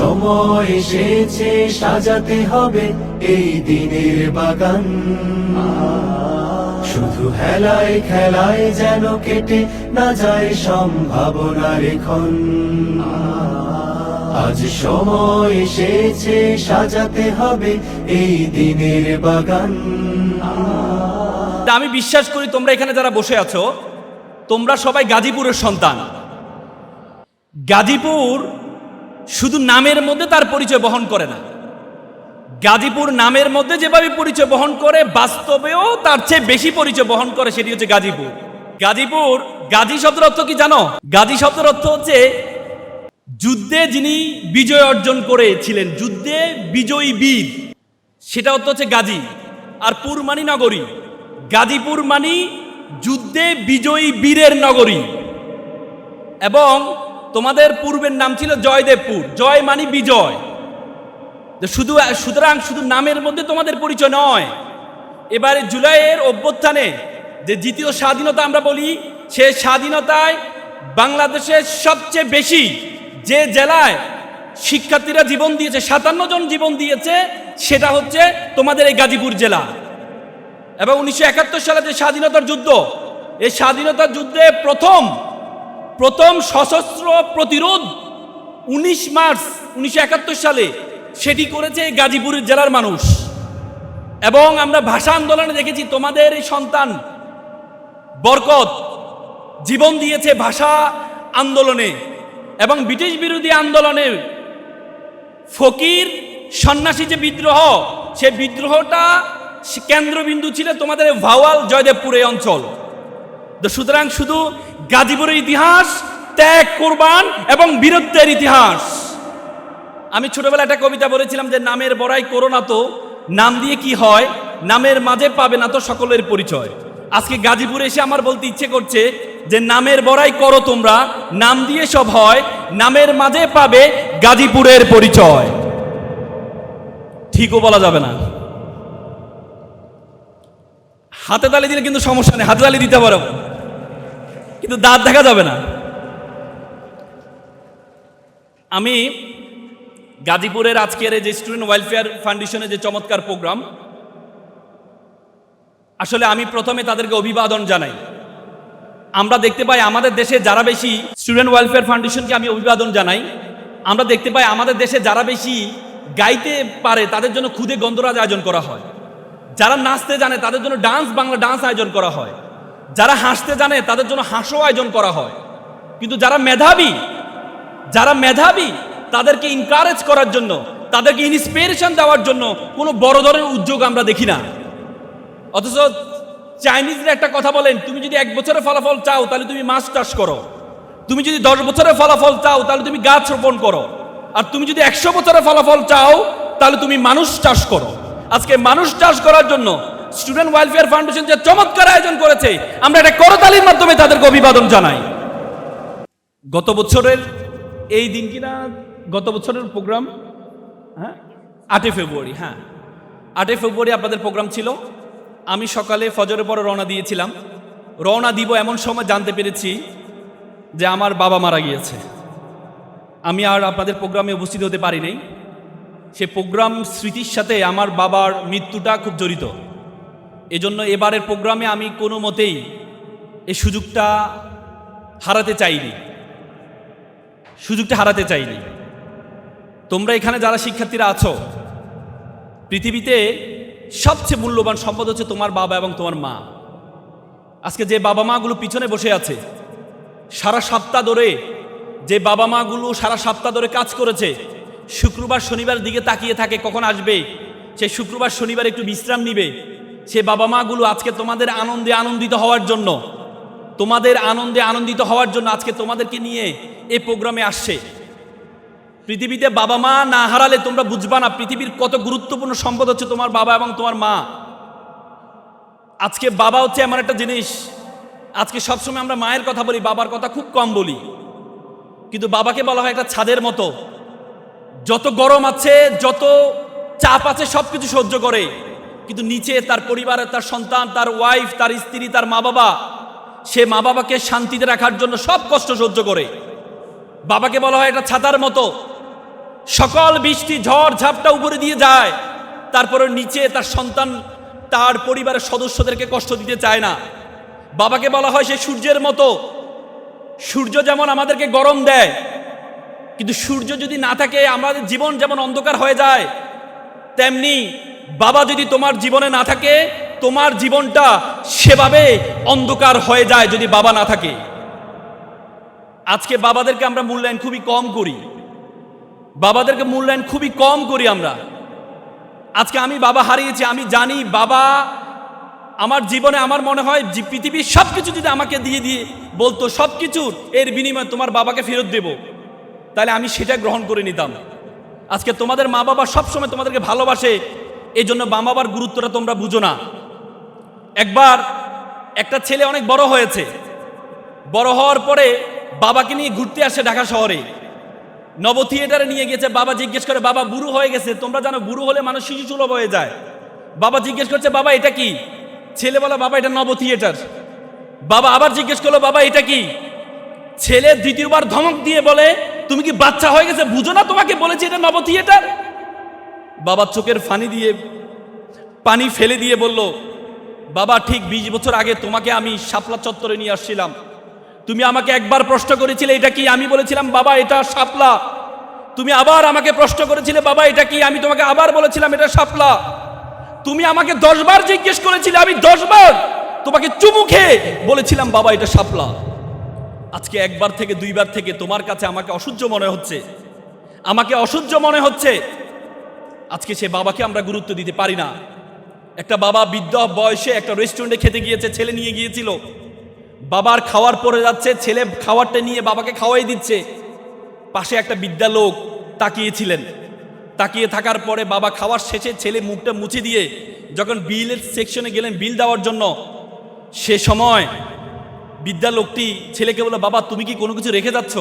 সময় এসেছে সাজাতে হবে এই দিনের বাগান। শুধু হেলায় খেলায় যেন কেটে না যায় সম্ভাবনার ক্ষণ। আজ সময় এসেছে সাজাতে হবে এই দিনের বাগান। আমি বিশ্বাস করি তোমরা এখানে যারা বসে আছো তোমরা সবাই গাজীপুরের সন্তান। গাজীপুর শুধু নামের মধ্যে তার পরিচয় বহন করে না, গাজীপুর নামের মধ্যে যেভাবে পরিচয় বহন করে বাস্তবেও তার চেয়ে বেশি পরিচয় বহন করে, সেটি হচ্ছে গাজীপুর। গাজীপুর, গাজী শব্দের অর্থ কি জানো? গাজী শব্দের অর্থ হচ্ছে যুদ্ধে যিনি বিজয় অর্জন করেছিলেন, যুদ্ধে বিজয়ী বীর, সেটা অর্থ হচ্ছে গাজী। আর পুর মানি নগরী, গাজীপুর মানি যুদ্ধে বিজয়ী বীরের নগরী। এবং তোমাদের পূর্বের নাম ছিল জয়দেবপুর, জয় মানি বিজয়। সুতরাং শুধু নামের মধ্যে তোমাদের পরিচয় নয়, এবারে জুলাইয়ের অভ্যুত্থানে যে দ্বিতীয় স্বাধীনতা আমরা বলি, সে স্বাধীনতায় বাংলাদেশের সবচেয়ে বেশি যে জেলায় শিক্ষার্থীরা জীবন দিয়েছে, 57 জন জীবন দিয়েছে, সেটা হচ্ছে তোমাদের এই গাজীপুর জেলা। এবং 1971 সালে যে স্বাধীনতার যুদ্ধ, এই স্বাধীনতার যুদ্ধে প্রথম সশস্ত্র প্রতিরোধ 19 মার্চ 1971 সালে সেটি করেছে এই গাজীপুর জেলার মানুষ। এবং আমরা ভাষা আন্দোলনে দেখেছি তোমাদের এই সন্তান বরকত জীবন দিয়েছে ভাষা আন্দোলনে। এবং ব্রিটিশ বিরোধী আন্দোলনে ফকির সন্ন্যাসী যে বিদ্রোহ, সে বিদ্রোহটা কেন্দ্রবিন্দু ছিল তোমাদের ভাওয়াল জয়দেবপুর এই অঞ্চল। সুতরাং শুধু গাজীপুরের ইতিহাস ত্যাগ, কোরবান এবং বীরত্বের ইতিহাস। আমি ছোটবেলায় একটা কবিতা বলেছিলাম যে নামের বড়াই করো না তো, নাম দিয়ে কি হয়, নামের মাঝে পাবে না তো সকলের পরিচয়। আজকে গাজীপুরে এসে আমার বলতে ইচ্ছে করছে যে নামের বড়াই করো তোমরা, নাম দিয়ে সব হয়, নামের মাঝে পাবে গাজীপুরের পরিচয়। ঠিকও বলা যাবে না, হাতে তালি দিলে কিন্তু সমস্যা নেই, হাতে তালি দিতে পারো, কিন্তু দাঁত দেখা যাবে না। আমি গাজীপুরের আজকের এই যে স্টুডেন্ট ওয়েলফেয়ার ফাউন্ডেশনের যে চমৎকার প্রোগ্রাম, আসলে আমি প্রথমে তাদেরকে অভিবাদন জানাই। আমরা দেখতে পাই আমাদের দেশে যারা বেশি, স্টুডেন্ট ওয়েলফেয়ার ফাউন্ডেশনকে আমি অভিবাদন জানাই। আমরা দেখতে পাই আমাদের দেশে যারা বেশি গাইতে পারে তাদের জন্য খুদে গন্ধরাজ আয়োজন করা হয়, যারা নাচতে জানে তাদের জন্য বাংলা ডান্স আয়োজন করা হয়, যারা হাসতে জানে তাদের জন্য হাসও আয়োজন করা হয়। কিন্তু যারা মেধাবী তাদেরকে এনকারেজ করার জন্য, তাদেরকে ইন্সপিরেশন দেওয়ার জন্য কোনো বড় ধরনের উদ্যোগ আমরা দেখি না। অথচ চাইনিজরা একটা কথা বলেন, তুমি যদি 1 বছরের ফলাফল চাও তাহলে তুমি মাছ চাষ করো, তুমি যদি 10 বছরের ফলাফল চাও তাহলে তুমি গাছ রোপণ করো, আর তুমি যদি 100 বছরের ফলাফল চাও তাহলে তুমি মানুষ চাষ করো। আজকে মানুষ চাষ করার জন্য স্টুডেন্ট ওয়েলফেয়ার ফাউন্ডেশন যে চমৎকার আয়োজন করেছে, আমরা এটা করতালির মাধ্যমে তাদেরকে অভিবাদন জানাই। গত বছরের এই দিন কিনা, গত বছরের প্রোগ্রাম, হ্যাঁ 8 ফেব্রুয়ারি, হ্যাঁ 8 ফেব্রুয়ারি আপনাদের প্রোগ্রাম ছিল। আমি সকালে ফজরের পরে রওনা দিয়েছিলাম। রওনা দিব এমন সময় জানতে পেরেছি যে আমার বাবা মারা গিয়েছে। আমি আর আপনাদের প্রোগ্রামে উপস্থিত হতে পারি নাই। সে প্রোগ্রাম স্মৃতির সাথে আমার বাবার মৃত্যুটা খুব জড়িত। এজন্য এবারের প্রোগ্রামে আমি কোনো মতেই এই সুযোগটা হারাতে চাইনি। তোমরা এখানে যারা শিক্ষার্থীরা আছো, পৃথিবীতে সবচেয়ে মূল্যবান সম্পদ হচ্ছে তোমার বাবা এবং তোমার মা। আজকে যে বাবা মাগুলো পিছনে বসে আছে, সারা সপ্তাহ ধরে যে বাবা মাগুলো সারা সপ্তাহ ধরে কাজ করেছে, শুক্রবার শনিবার দিকে তাকিয়ে থাকে কখন আসবে, সে শুক্রবার শনিবার একটু বিশ্রাম নিবে, সে বাবা মাগুলো আজকে তোমাদের আনন্দে আনন্দিত হওয়ার জন্য আজকে তোমাদেরকে নিয়ে এই প্রোগ্রামে আসছে। পৃথিবীতে বাবা মা না হারালে তোমরা বুঝবা না পৃথিবীর কত গুরুত্বপূর্ণ সম্পদ হচ্ছে তোমার বাবা এবং তোমার মা। আজকে বাবা হচ্ছে এমন একটা জিনিস, আজকে সবসময় আমরা মায়ের কথা বলি, বাবার কথা খুব কম বলি। কিন্তু বাবাকে বলা হয় একটা ছাদের মতো, যত গরম আছে, যত চাপ আছে সবকিছু সহ্য করে, কিন্তু নিচে তার পরিবারের, তার সন্তান, তার ওয়াইফ, তার স্ত্রী, তার মা বাবা, সে মা বাবাকে শান্তিতে রাখার জন্য সব কষ্ট সহ্য করে। বাবাকে বলা হয় একটা ছাতার মতো, সকল বৃষ্টি ঝড় ঝাপটা উপরে দিয়ে যায়, তারপরে নিচে তার সন্তান তার পরিবারের সদস্যদেরকে কষ্ট দিতে চায় না। বাবাকে বলা হয় সে সূর্যের মতো। সূর্য যেমন আমাদেরকে গরম দেয়, কিন্তু সূর্য যদি না থাকে আমাদের জীবন যেমন অন্ধকার হয়ে যায়, তেমনি বাবা যদি তোমার জীবনে না থাকে তোমার জীবনটা সেভাবে অন্ধকার হয়ে যায় যদি বাবা না থাকে। আজকে বাবাদেরকে আমরা মূল্যায়ন খুবই কম করি, বাবাদেরকে মূল্যায়ন খুবই কম করি আমরা। আজকে আমি বাবা হারিয়েছি, আমি জানি বাবা আমার জীবনে, আমার মনে হয় যে পৃথিবীর সব কিছু যদি আমাকে দিয়ে বলতো সব কিছুর এর বিনিময়ে তোমার বাবাকে ফেরত দেব, তাহলে আমি সেটা গ্রহণ করে নিতাম। আজকে তোমাদের মা বাবা সবসময় তোমাদেরকে ভালোবাসে, এই জন্য মা বাবার গুরুত্বটা তোমরা বুঝো না। একবার একটা ছেলে অনেক বড় হয়েছে, বড় হওয়ার পরে বাবাকে নিয়ে ঘুরতে আসে ঢাকা শহরে, নব থিয়েটারে নিয়ে গেছে। বাবা জিজ্ঞেস করে, বাবা বুড়ো হয়ে গেছে, তোমরা জানো বুড়ো হলে মানুষ শিশু সুলভ হয়ে যায়। বাবা জিজ্ঞেস করছে, বাবা এটা কি? ছেলে বলে, বাবা এটা নব থিয়েটার। বাবা আবার জিজ্ঞেস করলো, বাবা এটা কি? ছেলে দ্বিতীয়বার ধমক দিয়ে বলে, তুমি কি বাচ্চা হয়ে গেছে, বুঝো না তোমাকে বলেছি এটা নব থিয়েটার? বাবা চোখের পানি ফেলে দিয়ে বলল, বাবা ঠিক 20 বছর আগে তোমাকে আমি শাপলা চত্বরে নিয়ে আসছিলাম, তুমি আমাকে একবার প্রশ্ন করেছিলে এটা কি, আমি বলেছিলাম বাবা এটা শাপলা। তুমি আবার আমাকে প্রশ্ন করেছিলে, বাবা এটা কি, আমি তোমাকে আবার বলেছিলাম এটা শাপলা। তুমি আমাকে 10 বার জিজ্ঞেস করেছিলে, আমি 10 বার তোমাকে চুমু খেয়ে বলেছিলাম বাবা এটা শাপলা। আজকে একবার থেকে 2 বার থেকে তোমার কাছে আমাকে অসহ্য মনে হচ্ছে, আমাকে অসহ্য মনে হচ্ছে। আজকে সে বাবাকে আমরা গুরুত্ব দিতে পারি না। একটা বাবা বৃদ্ধ বয়সে একটা রেস্টুরেন্টে খেতে গিয়েছে, ছেলে নিয়ে গিয়েছিল, বাবার খাওয়ার পরে যাচ্ছে, ছেলে খাবারটা নিয়ে বাবাকে খাওয়াই দিচ্ছে। পাশে একটা বৃদ্ধা লোক তাকিয়েছিলেন, তাকিয়ে থাকার পরে বাবা খাওয়ার শেষে ছেলে মুখটা মুছে দিয়ে যখন বিলের সেকশনে গেলেন বিল দেওয়ার জন্য, সে সময় বৃদ্ধা লোকটি ছেলেকে বলল, বাবা তুমি কি কোনো কিছু রেখে যাচ্ছ?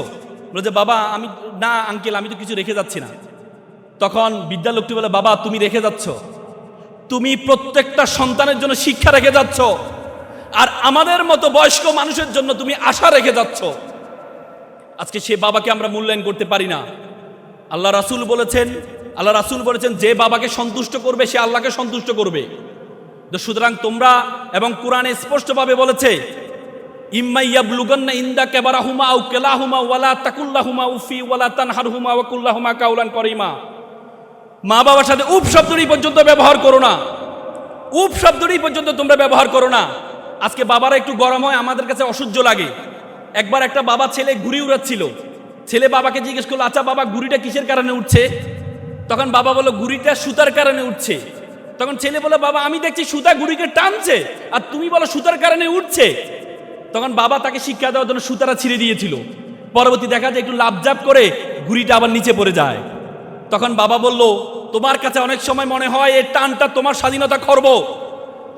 বলে যে, বাবা আমি না আঙ্কেল, আমি তো কিছু রেখে যাচ্ছি না। তখন বৃদ্ধা লোকটি বলে, বাবা তুমি রেখে যাচ্ছ, তুমি প্রত্যেকটা সন্তানের জন্য শিক্ষা রেখে যাচ্ছ, আর আমাদের মতো বয়স্ক মানুষের জন্য তুমি আশা রেখে যাচ্ছ। আজকে সে বাবাকে আমরা মূল্যায়ন করতে পারি না। আল্লাহ রাসূল বলেছেন যে বাবাকে সন্তুষ্ট করবে সে আল্লাহকে সন্তুষ্ট করবে। তো সুতরাং তোমরা, এবং কোরআনে স্পষ্টভাবে বলেছে, ইম্মা ইয়াবলুগান্না ইনদাকা বারাহুমা আও কিলাহুমা ওয়ালা তাকুল্লাহুমা উফি ওয়ালা তানহারহুমা ওয়া কুল্লাহুমা কাওলান করিমা। মা বাবার সাথে উফ শব্দটি পর্যন্ত ব্যবহার করো না, উফ শব্দটি পর্যন্ত তোমরা ব্যবহার করো না। আজকে বাবারা একটু গরম হয়, আমাদের কাছে অসহ্য লাগে। একবার একটা বাবা ছেলে ঘুড়ি উড়াচ্ছিল, ছেলে বাবাকে জিজ্ঞেস করলো, আচ্ছা বাবা ঘুড়িটা কিসের কারণে উঠছে? তখন বাবা বলল, ঘুড়িটা সুতার কারণে উঠছে। তখন ছেলে বলে, বাবা আমি দেখছি সুতা ঘুড়িকে টানছে, আর তুমি বলো সুতার কারণে উঠছে। তখন বাবা তাকে শিক্ষা দেওয়ার জন্য সুতাটা ছিঁড়ে দিয়েছিল। পরবর্তী দেখা যায় একটু লাফঝাপ করে ঘুড়িটা আবার নিচে পড়ে যায়। তখন বাবা বলল, তোমার কাছে অনেক সময় মনে হয় এর টানটা তোমার স্বাধীনতা খর্ব,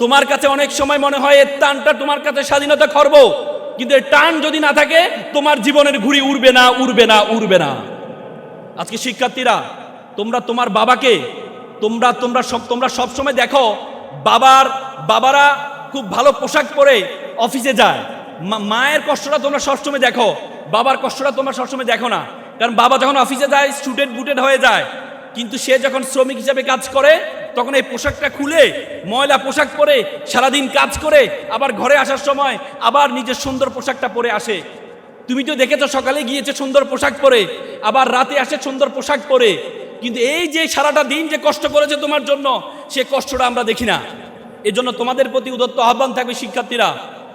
তোমার কাছে অনেক সময় মনে হয় এর টানটা তোমার কাছে স্বাধীনতা খর্ব, কিন্তু এর টান যদি না থাকে তোমার জীবনের ঘুড়ি উড়বে না, উড়বে না, উড়বে না। আজকে শিক্ষার্থীরা, তোমরা তোমার বাবাকে তোমরা সব সময় দেখো বাবারা খুব ভালো পোশাক পরে অফিসে যায়। মায়ের কষ্টটা তোমরা সবসময় দেখো, বাবার কষ্টটা তোমরা সবসময় দেখো না। কারণ বাবা যখন অফিসে যায় স্টুডেন্ট বুটেড হয়ে যায়, কিন্তু সে যখন শ্রমিক হিসাবে কাজ করে তখন এই পোশাকটা খুলে ময়লা পোশাক পরে সারাদিন কাজ করে আবার ঘরে আসার সময় আবার নিজের সুন্দর পোশাকটা পরে আসে। তুমি তো দেখেছো সকালে গিয়েছে সুন্দর পোশাক পরে, আবার রাতে আসে সুন্দর পোশাক পরে, কিন্তু এই যে সারাটা দিন যে কষ্ট করেছে তোমার জন্য, সে কষ্টটা আমরা দেখি না। এজন্য তোমাদের প্রতি উদাত্ত আহ্বান থাকবে শিক্ষার্থীরা,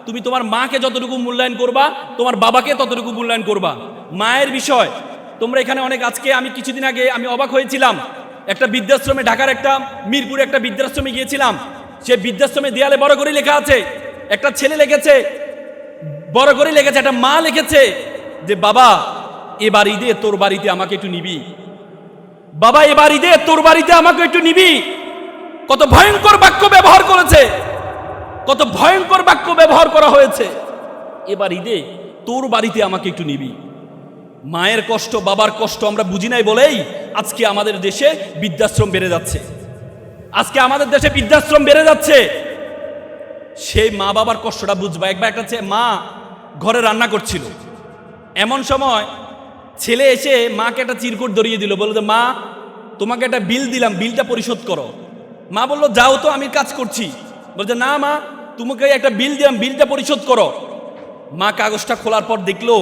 তুমি তোমার মাকে যতটুকু মূল্যায়ন করবা তোমার বাবাকে ততটুকু মূল্যায়ন করবা। মায়ের বিষয় তোমরা এখানে অনেক, আজকে আমি কিছুদিন আগে আমি অবাক হয়েছিলাম, একটা বৃদ্ধাশ্রমে, ঢাকার একটা মিরপুরে একটা বৃদ্ধাশ্রমে গিয়েছিলাম। সে বৃদ্ধাশ্রমে দেয়ালে বড় করে লেখা আছে, একটা ছেলে লিখেছে, বড় করে লিখেছে, একটা মা লিখেছে যে, বাবা এবার ঈদে তোর বাড়িতে আমাকে একটু নিবি, বাবা এবার ঈদে তোর বাড়িতে আমাকে একটু নিবি। কত ভয়ঙ্কর বাক্য ব্যবহার করেছে, কত ভয়ঙ্কর বাক্য ব্যবহার করা হয়েছে। এবার ঈদে তোর বাড়িতে আমাকে একটু নিবি। মায়ের কষ্ট, বাবার কষ্ট আমরা বুঝি নাই বলেই আজকে আমাদের দেশে বৃদ্ধাশ্রম বেড়ে যাচ্ছে, আজকে আমাদের দেশে বৃদ্ধাশ্রম বেড়ে যাচ্ছে। সেই মা বাবার কষ্টটা বুঝবা। একবার একটা মা ঘরে রান্না করছিল, এমন সময় ছেলে এসে মাকে একটা চিরকুট ধরিয়ে দিল, বললো যে মা তোমাকে একটা বিল দিলাম, বিলটা পরিশোধ করো। মা বললো যাও তো, আমি কাজ করছি। বলছে না মা, তোমাকে একটা বিল দিলাম, বিলটা পরিশোধ করো। মা কাগজটা খোলার পর দেখলো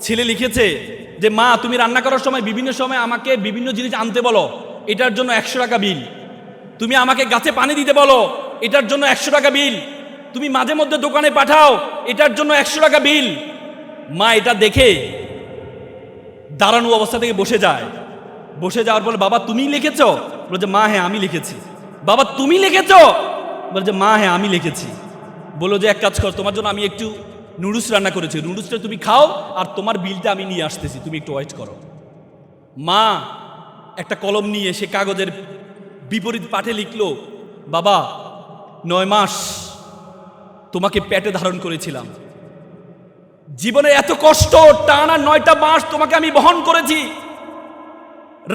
ছেলে লিখেছে যে মা তুমি রান্না করার সময় বিভিন্ন সময় আমাকে বিভিন্ন জিনিস আনতে বলো, এটার জন্য 100 টাকা বিল। তুমি আমাকে গাছে পানি দিতে বলো, এটার জন্য 100 টাকা বিল। তুমি মাঝে মধ্যে দোকানে পাঠাও, এটার জন্য 100 টাকা বিল। মা এটা দেখে দাঁড়ানো অবস্থা থেকে বসে যায়। বসে যাওয়ার পর বাবা তুমি লিখেছ? বলছে মা হ্যাঁ আমি লিখেছি। বাবা তুমি লিখেছ? বলছে মা হ্যাঁ আমি লিখেছি। বললো যে এক কাজ কর, তোমার জন্য আমি একটু নুডলস রান্না করেছি, নুডলসটা তুমি খাও, আর তোমার বিলটা আমি নিয়ে আসতেছি, তুমি একটু ওয়েট করো। মা একটা কলম নিয়ে সে কাগজের বিপরীত পাঠে লিখলো, বাবা 9 মাস তোমাকে পেটে ধারণ করেছিলাম, জীবনে এত কষ্ট, টানা 9টা মাস তোমাকে আমি বহন করেছি।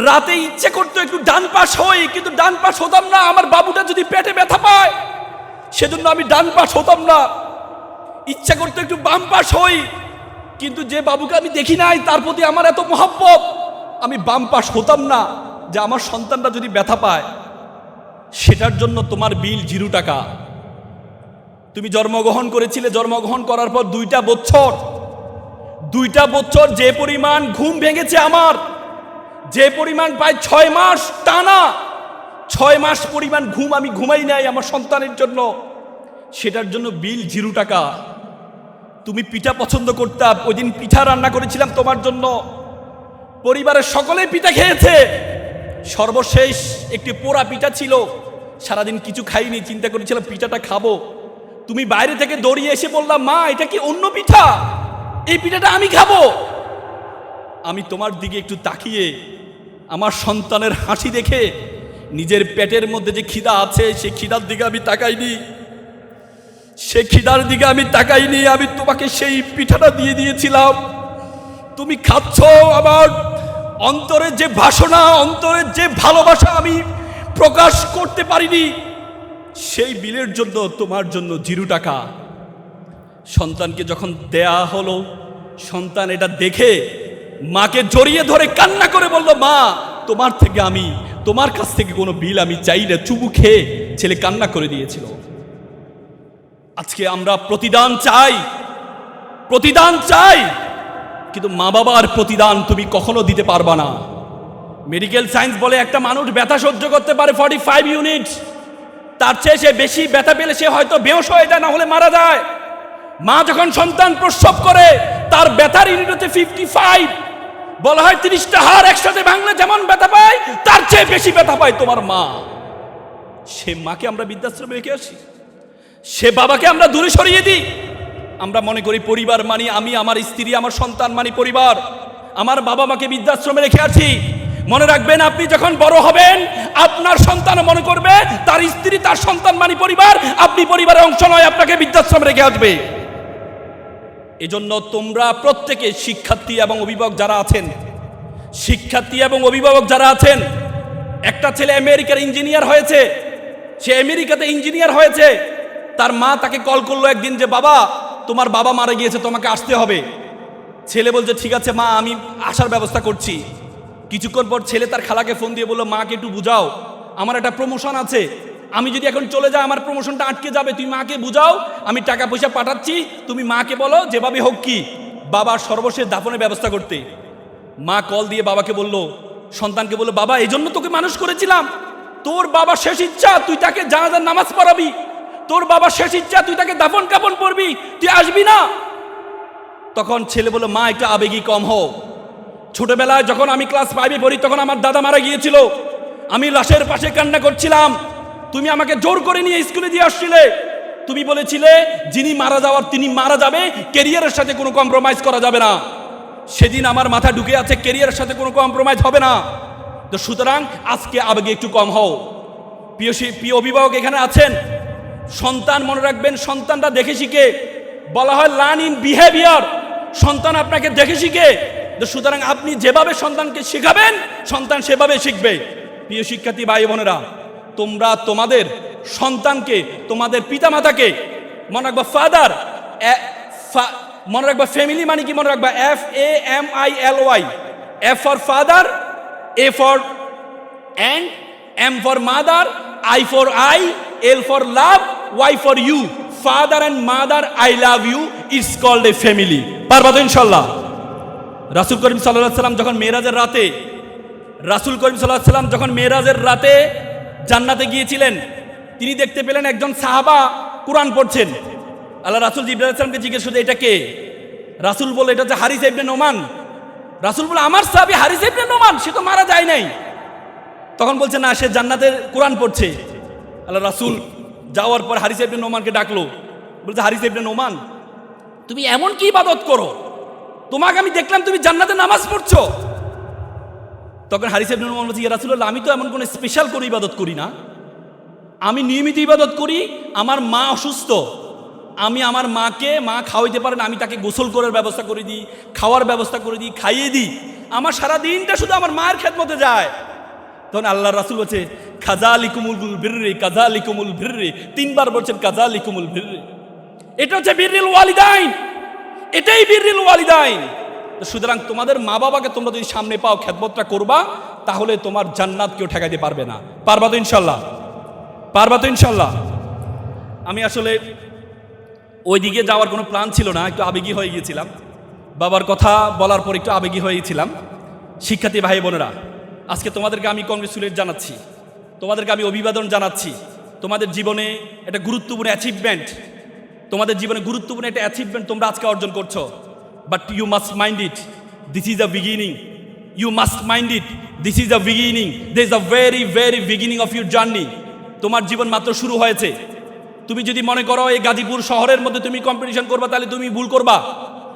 রাতে ইচ্ছে করতো একটু ডান পাশ হই, কিন্তু ডান পাশ হতাম না, আমার বাবুটা যদি পেটে ব্যথা পায় সেজন্য আমি ডান পাশ হতাম না। ইচ্ছা করতো একটু বাম পাশ হই, কিন্তু যে বাবুকে আমি দেখি নাই তার প্রতি আমার এত মহব্বত, আমি বাম পাশ হতাম না যে আমার সন্তানটা যদি ব্যথা পায়। সেটার জন্য তোমার বিল 0 টাকা। তুমি জন্মগ্রহণ করেছিলে, জন্মগ্রহণ করার পর 2টা বছর যে পরিমাণ ঘুম ভেঙেছে আমার, যে পরিমাণ প্রায় 6 মাস টানা 6 মাস পরিমাণ ঘুম আমি ঘুমাই নাই আমার সন্তানের জন্য, সেটার জন্য বিল 0 টাকা। তুমি পিঠা পছন্দ করতাম, ওই দিন পিঠা রান্না করেছিলাম তোমার জন্য, পরিবারের সকলেই পিঠা খেয়েছে, সর্বশেষ একটি পোড়া পিঠা ছিল, সারাদিন কিছু খাইনি, চিন্তা করেছিলাম পিঠাটা খাবো। তুমি বাইরে থেকে দৌড়িয়ে এসে বললাম মা এটা কি অন্য পিঠা, এই পিঠাটা আমি খাবো। আমি তোমার দিকে একটু তাকিয়ে আমার সন্তানের হাসি দেখে নিজের পেটের মধ্যে যে খিদা আছে সেই খিদার দিকে আমি তাকাইনি, সেই খিদার দিকে আমি তাকাইনি, আমি তোমাকে সেই পিঠাটা দিয়ে দিয়েছিলাম। তুমি খাচ্ছ, আমার অন্তরের যে বাসনা, অন্তরের যে ভালোবাসা আমি প্রকাশ করতে পারিনি, সেই বিলের জন্য তোমার জন্য 0 টাকা। সন্তানকে যখন দেয়া হলো, সন্তান এটা দেখে মাকে জড়িয়ে ধরে কান্না করে বলল মা তোমার কাছ থেকে কোনো বিল আমি চাই না। চুমু খেয়ে ছেলে কান্না করে দিয়েছিল। আজকে আমরা প্রতিদান চাই, কিন্তু মা বাবার প্রতিদান তুমি কখনো দিতে পারবা না। মেডিকেল সায়েন্স বলে একটা মানুষ ব্যথা সহ্য করতে পারে 45 ইউনিট, তার চেয়ে সে বেশি ব্যথা পেলে সে হয়তো বেহুশ হয়ে যায়, না হলে মারা যায়। মা যখন সন্তান প্রসব করে তার ব্যথার ইউনিট হচ্ছে 55। বলা হয় 30টা হাড় একসাথে ভাঙলে যেমন ব্যথা পায় তার চেয়ে বেশি ব্যথা পায় তোমার মা। সে মাকে আমরা বৃদ্ধাশ্রমে রেখে আসি, সে বাবাকে আমরা দূরে সরিয়ে দিই। আমরা মনে করি পরিবার মানি আমি, আমার স্ত্রী, আমার সন্তান মানি পরিবার। আমার বাবা মাকে বৃদ্ধাশ্রমে রেখে আছি। মনে রাখবেন আপনি যখন বড় হবেন আপনার সন্তান মনে করবে তার স্ত্রী তার সন্তান মানি পরিবার, আপনি পরিবারের অংশ নয়, আপনাকে বৃদ্ধাশ্রমে রেখে আসবে। এজন্য তোমরা প্রত্যেকে শিক্ষার্থী এবং অভিভাবক যারা আছেন, একটা ছেলে আমেরিকার ইঞ্জিনিয়ার হয়েছে, সে আমেরিকাতে ইঞ্জিনিয়ার হয়েছে, তার মা তাকে কল করলো একদিন যে বাবা তোমার বাবা মারা গিয়েছে, তোমাকে আসতে হবে। ছেলে বলছে ঠিক আছে মা আমি আসার ব্যবস্থা করছি। কিছুক্ষণ পর ছেলে তার খালাকে ফোন দিয়ে বললো মাকে একটু বুঝাও, আমার একটা প্রমোশন আছে, আমি যদি এখন চলে যাই আমার প্রমোশনটা আটকে যাবে, তুমি মাকে বুঝাও, আমি টাকা পয়সা পাঠাচ্ছি, তুমি মাকে বলো যেভাবে হোক কি বাবার সর্বশেষ দাফনের ব্যবস্থা করতে। মা কল দিয়ে বাবাকে বলল, সন্তানকে বললো বাবা এই জন্য তোকে মানুষ করেছিলাম, তোর বাবার শেষ ইচ্ছা তুই তাকে জানাজার নামাজ পড়াবি, তোর বাবার শেষ ইচ্ছা তুই তাকে দাফন কাফন করবি, তুই আসবি না। তখন ছেলে বলল মা একটু আবেগী কম হও, ছোটবেলায় যখন আমি ক্লাস 5-এ পড়ি তখন আমার দাদা মারা গিয়েছিল, আমি লাশের পাশে কান্না করছিলাম, তুমি আমাকে জোর করে নিয়ে স্কুলে দিয়ে আসছিলে, তুমি বলেছিলে যিনি মারা যাওয়ার তিনি মারা যাবে, ক্যারিয়ারের সাথে কোনো কম্প্রোমাইজ করা যাবে না। সেদিন আমার মাথা ঢুকে আছে ক্যারিয়ারের সাথে কোনো কম্প্রোমাইজ হবে না। তো সুতরাং আজকে আবেগে একটু কম হও। প্রিয় অভিভাবক এখানে আছেন, সন্তান মনে রাখবেন সন্তানটা দেখে শিখে, বলা হয় লার্ন ইন বিহেভিয়ার, সন্তান আপনাকে দেখে শিখে। তো সুতরাং আপনি যেভাবে সন্তানকে শেখাবেন সন্তান সেভাবে শিখবে। প্রিয় শিক্ষার্থী ভাই বোনেরা, তোমরা তোমাদের সন্তানকে, তোমাদের পিতামাতাকে মনে রাখবা, মনে রাখবা ফ্যামিলি মানে কি? মনে রাখবা FAMILY, F for father, A for and, M for mother, I for I, L for love, Y for you. Father and mother, I love you. It's called a family. পারবা তো ইনশাল্লাহ? রাসূল করিম সাল্লাল্লাহু আলাইহি সাল্লাম যখন মেরাজের রাতে, রাসূল করিম সাল্লাল্লাহু আলাইহি সাল্লাম যখন মেরাজের রাতে জান্নাতে গিয়েছিলেন, তিনি দেখতে পেলেন একজন সাহাবা কোরআন পড়ছেন। আল্লাহ রাসূল জিবরাইল আলাইহিস সালামকে জিজ্ঞেস করলেন এটা কে? রাসূল বলে এটা হচ্ছে হারিস ইবনে নোমান। রাসূল বলে আমার সাহাবী হারিস ইবনে নোমান, সে তো মারা যায় নাই। তখন বলছে না, সে জান্নাতের কোরআন পড়ছে। আল্লাহ রাসূল যাওয়ার পর হারিস ইবনে নোমানকে ডাকলো, বলছে হারিস ইবনে নোমান, তুমি এমন কি ইবাদত করো, তোমাকে আমি দেখলাম তুমি জান্নাতে নামাজ পড়ছো। তখন হারিস ইবনে নোমান বলছে ইয়া রাসূলুল্লাহ, আমি তো এমন কোনো স্পেশাল কোনো ইবাদত করি না, আমি নিয়মিত ইবাদত করি। আমার মা অসুস্থ, আমি আমার মাকে, মা খাওয়াইতে পারেন, আমি তাকে গোসল করার ব্যবস্থা করে দিই, খাওয়ার ব্যবস্থা করে দিই, খাইয়ে দিই। আমার সারা দিনটা শুধু আমার মায়ের খেদমতে যায়। তখন আল্লাহ রাসূল বলছে কাযালিকুমুল বিররি, কাযালিকুমুল বিররি, 3 বার বলছেন কাযালিকুমুল বিররি। এটা হচ্ছে বিররিল ওয়ালিদাইন, এটাই বিররিল ওয়ালিদাইন। তো সুতরাং তোমাদের মা বাবাকে তোমরা যদি সামনে পাও, খেদমতটা করবা, তাহলে তোমার জান্নাত কেউ ঠেকাইতে পারবে না। পারবা তো ইনশাল্লাহ? পারবা তো ইনশাল্লাহ? আমি আসলে ওইদিকে যাওয়ার কোনো প্ল্যান ছিল না, একটু আবেগী হয়ে গিয়েছিলাম। বাবার কথা বলার পর একটু আবেগী হয়ে গেছিলাম। শিক্ষার্থী ভাই বোনেরা, আজকে তোমাদেরকে আমি কংগ্রেচুলেট জানাচ্ছি, তোমাদেরকে আমি অভিবাদন জানাচ্ছি। তোমাদের জীবনে একটা গুরুত্বপূর্ণ অ্যাচিভমেন্ট, তোমাদের জীবনে গুরুত্বপূর্ণ একটা অ্যাচিভমেন্ট তোমরা আজকে অর্জন করছো। But you must mind it, this is a beginning. You must mind it, this is a beginning. This is a very very beginning of your journey. তোমার জীবন মাত্র শুরু হয়েছে। তুমি যদি মনে করো এই গাজীপুর শহরের মধ্যে তুমি কম্পিটিশন করবা, তাহলে তুমি ভুল করবা।